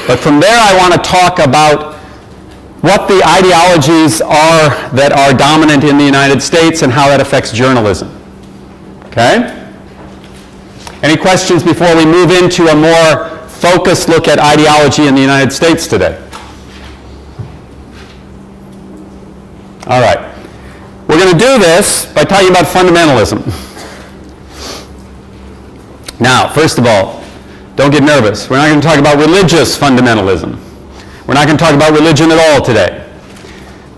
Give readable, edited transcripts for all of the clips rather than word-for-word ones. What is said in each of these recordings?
But from there I want to talk about what the ideologies are that are dominant in the United States and how that affects journalism. Okay? Any questions before we move into a more focused look at ideology in the United States today? All right. We're going to do this by talking about fundamentalism. Now, first of all, don't get nervous. We're not going to talk about religious fundamentalism. We're not going to talk about religion at all today.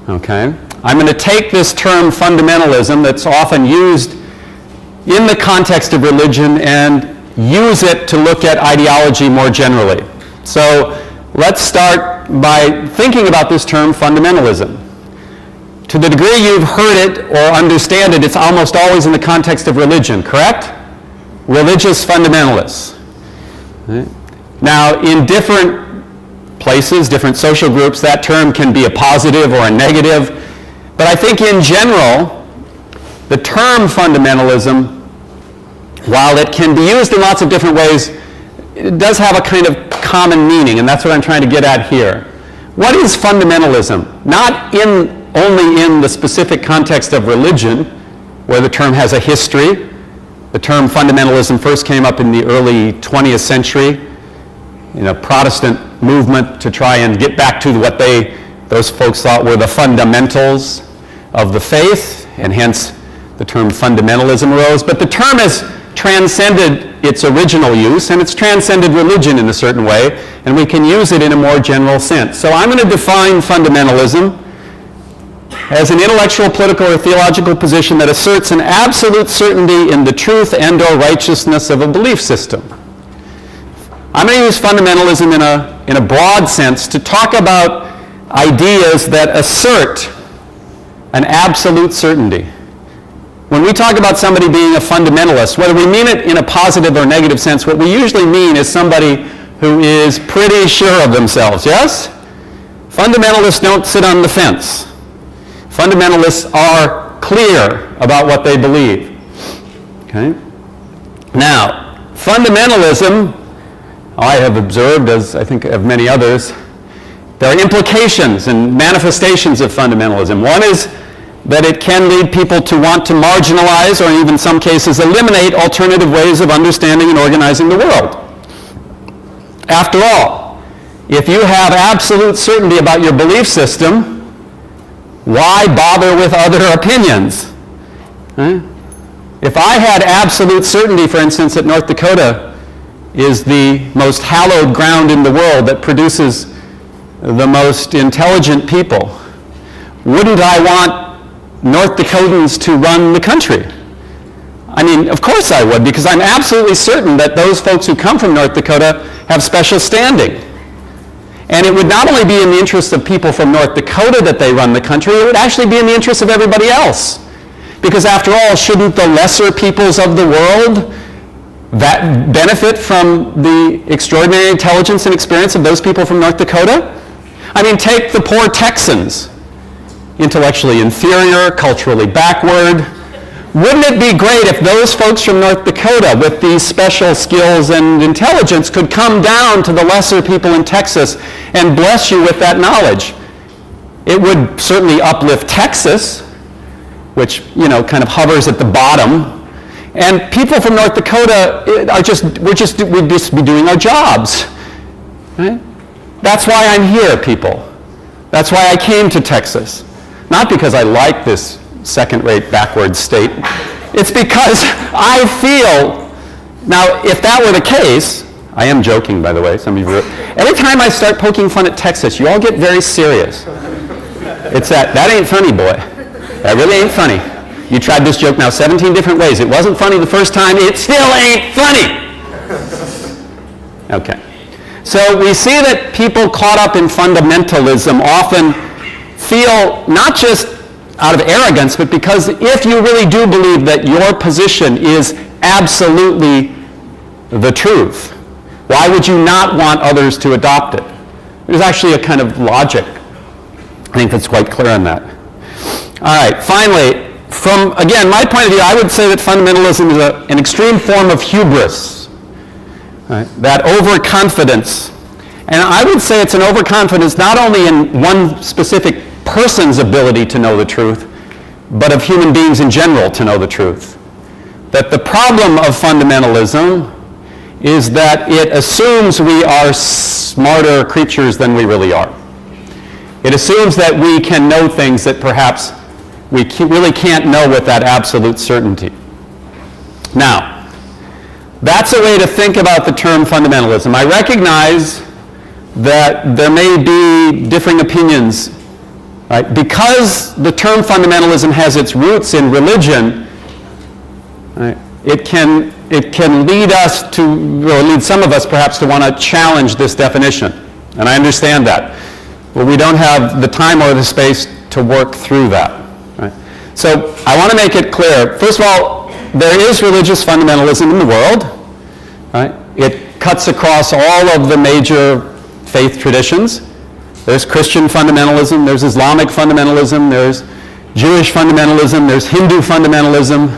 Okay? I'm going to take this term fundamentalism that's often used in the context of religion and use it to look at ideology more generally. So let's start by thinking about this term fundamentalism. To the degree you've heard it or understand it, it's almost always in the context of religion, correct? Religious fundamentalists. Right? Now, in different places, different social groups, that term can be a positive or a negative. But I think in general, the term fundamentalism, while it can be used in lots of different ways, it does have a kind of common meaning, and that's what I'm trying to get at here. What is fundamentalism? Not only in the specific context of religion, where the term has a history. The term fundamentalism first came up in the early 20th century in a Protestant movement to try and get back to what those folks thought were the fundamentals of the faith, and hence the term fundamentalism arose. But the term has transcended its original use, and it's transcended religion in a certain way, and we can use it in a more general sense. So I'm going to define fundamentalism as an intellectual, political, or theological position that asserts an absolute certainty in the truth and or righteousness of a belief system. I'm going to use fundamentalism in a broad sense to talk about ideas that assert an absolute certainty. When we talk about somebody being a fundamentalist, whether we mean it in a positive or negative sense, what we usually mean is somebody who is pretty sure of themselves, yes? Fundamentalists don't sit on the fence. Fundamentalists are clear about what they believe. Okay? Now, fundamentalism, I have observed, as I think of many others, there are implications and manifestations of fundamentalism. One is that it can lead people to want to marginalize, or even in some cases eliminate, alternative ways of understanding and organizing the world. After all, if you have absolute certainty about your belief system, why bother with other opinions? Right? If I had absolute certainty, for instance, that North Dakota is the most hallowed ground in the world that produces the most intelligent people, wouldn't I want North Dakotans to run the country? I mean, of course I would, because I'm absolutely certain that those folks who come from North Dakota have special standing. And it would not only be in the interest of people from North Dakota that they run the country, it would actually be in the interest of everybody else. Because after all, shouldn't the lesser peoples of the world that benefit from the extraordinary intelligence and experience of those people from North Dakota? I mean, take the poor Texans, intellectually inferior, culturally backward. Wouldn't it be great if those folks from North Dakota with these special skills and intelligence could come down to the lesser people in Texas and bless you with that knowledge? It would certainly uplift Texas, which, kind of hovers at the bottom. And people from North Dakota we'd just be doing our jobs. Right? That's why I'm here, people. That's why I came to Texas. Not because I like this second-rate backward state. It's because I feel, now if that were the case, I am joking, by the way, some of you, every time I start poking fun at Texas, you all get very serious. It's that ain't funny, boy. That really ain't funny. You tried this joke now 17 different ways. It wasn't funny the first time, it still ain't funny. Okay. So we see that people caught up in fundamentalism often feel not just out of arrogance, but because if you really do believe that your position is absolutely the truth, why would you not want others to adopt it? There's actually a kind of logic. I think that's quite clear on that. All right, finally, from, again, my point of view, I would say that fundamentalism is an extreme form of hubris, right? That overconfidence And I would say it's an overconfidence not only in one specific person's ability to know the truth, but of human beings in general to know the truth. That the problem of fundamentalism is that it assumes we are smarter creatures than we really are. It assumes that we can know things that perhaps we really can't know with that absolute certainty. Now, that's a way to think about the term fundamentalism. I recognize that there may be differing opinions, right? Because the term fundamentalism has its roots in religion, right? It can lead us to, or lead some of us perhaps to want to challenge this definition. And I understand that. But we don't have the time or the space to work through that. Right? So I want to make it clear. First of all, there is religious fundamentalism in the world. Right? It cuts across all of the major faith traditions. There's Christian fundamentalism, there's Islamic fundamentalism, there's Jewish fundamentalism, there's Hindu fundamentalism.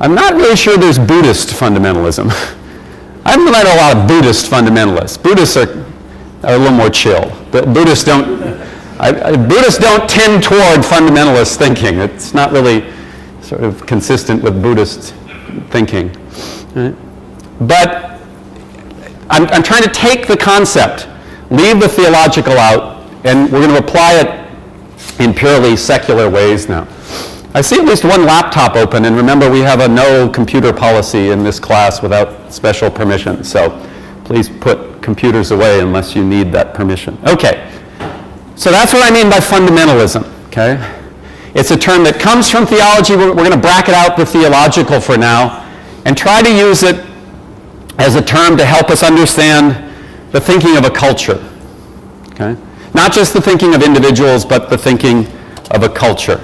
I'm not really sure there's Buddhist fundamentalism. I haven't met a lot of Buddhist fundamentalists. Buddhists are a little more chill. But Buddhists don't tend toward fundamentalist thinking. It's not really sort of consistent with Buddhist thinking. Right? But I'm trying to take the concept, leave the theological out, and we're going to apply it in purely secular ways now. I see at least one laptop open, and remember we have a no computer policy in this class without special permission, so please put computers away unless you need that permission. Okay, so that's what I mean by fundamentalism, okay? It's a term that comes from theology. We're going to bracket out the theological for now and try to use it as a term to help us understand the thinking of a culture, okay? Not just the thinking of individuals, but the thinking of a culture.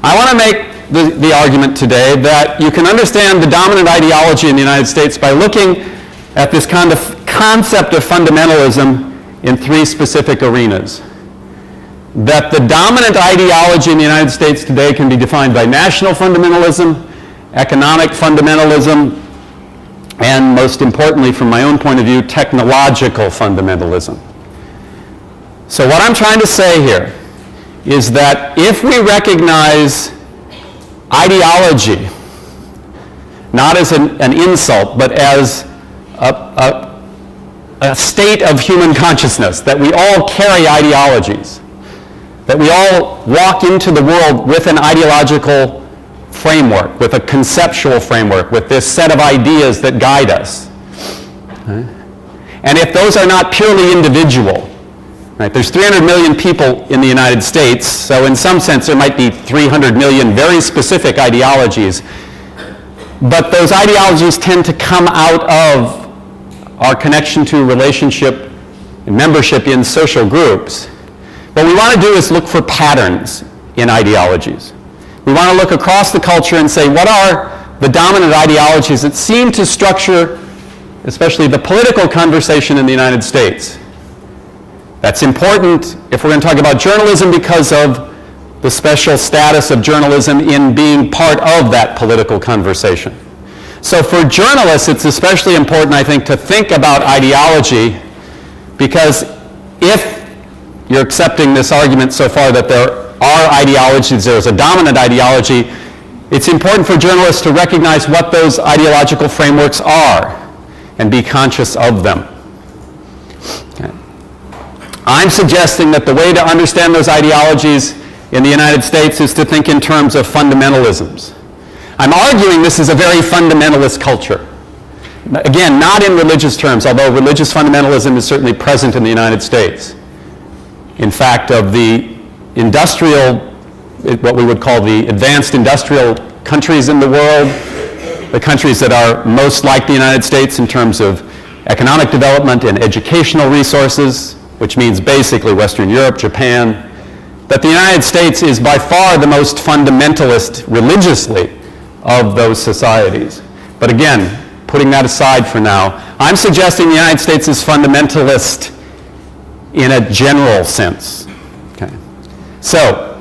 I want to make the argument today that you can understand the dominant ideology in the United States by looking at this kind of concept of fundamentalism in three specific arenas. That the dominant ideology in the United States today can be defined by national fundamentalism, economic fundamentalism, and most importantly, from my own point of view, technological fundamentalism. So what I'm trying to say here is that if we recognize ideology not as an insult, but as a state of human consciousness, that we all carry ideologies, that we all walk into the world with an ideological framework, with a conceptual framework, with this set of ideas that guide us. Okay? And if those are not purely individual, right, there's 300 million people in the United States, so in some sense there might be 300 million very specific ideologies, but those ideologies tend to come out of our connection to relationship and membership in social groups. What we want to do is look for patterns in ideologies. We want to look across the culture and say, what are the dominant ideologies that seem to structure, especially the political conversation in the United States? That's important if we're going to talk about journalism because of the special status of journalism in being part of that political conversation. So for journalists, it's especially important, I think, to think about ideology, because if you're accepting this argument so far that there are ideologies, there's a dominant ideology, it's important for journalists to recognize what those ideological frameworks are and be conscious of them. Okay. I'm suggesting that the way to understand those ideologies in the United States is to think in terms of fundamentalisms. I'm arguing this is a very fundamentalist culture. Again, not in religious terms, although religious fundamentalism is certainly present in the United States. In fact, of the industrial, what we would call the advanced industrial countries in the world, the countries that are most like the United States in terms of economic development and educational resources, which means basically Western Europe, Japan, that the United States is by far the most fundamentalist religiously of those societies. But again, putting that aside for now, I'm suggesting the United States is fundamentalist in a general sense. Okay. So,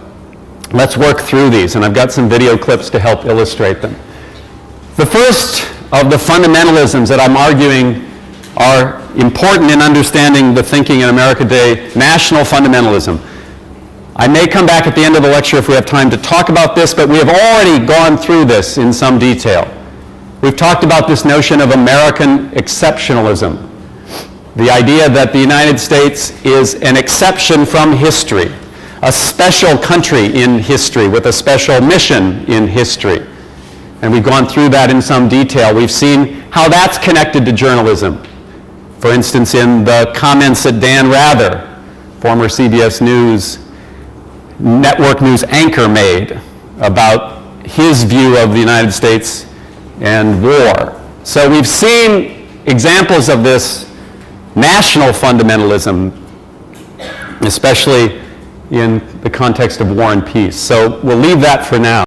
let's work through these, and I've got some video clips to help illustrate them. The first of the fundamentalisms that I'm arguing are important in understanding the thinking in America today, national fundamentalism. I may come back at the end of the lecture if we have time to talk about this, but we have already gone through this in some detail. We've talked about this notion of American exceptionalism, the idea that the United States is an exception from history, a special country in history with a special mission in history. And we've gone through that in some detail. We've seen how that's connected to journalism. For instance, in the comments that Dan Rather, former CBS News network news anchor, made about his view of the United States and war. So we've seen examples of this national fundamentalism, especially in the context of war and peace. So we'll leave that for now.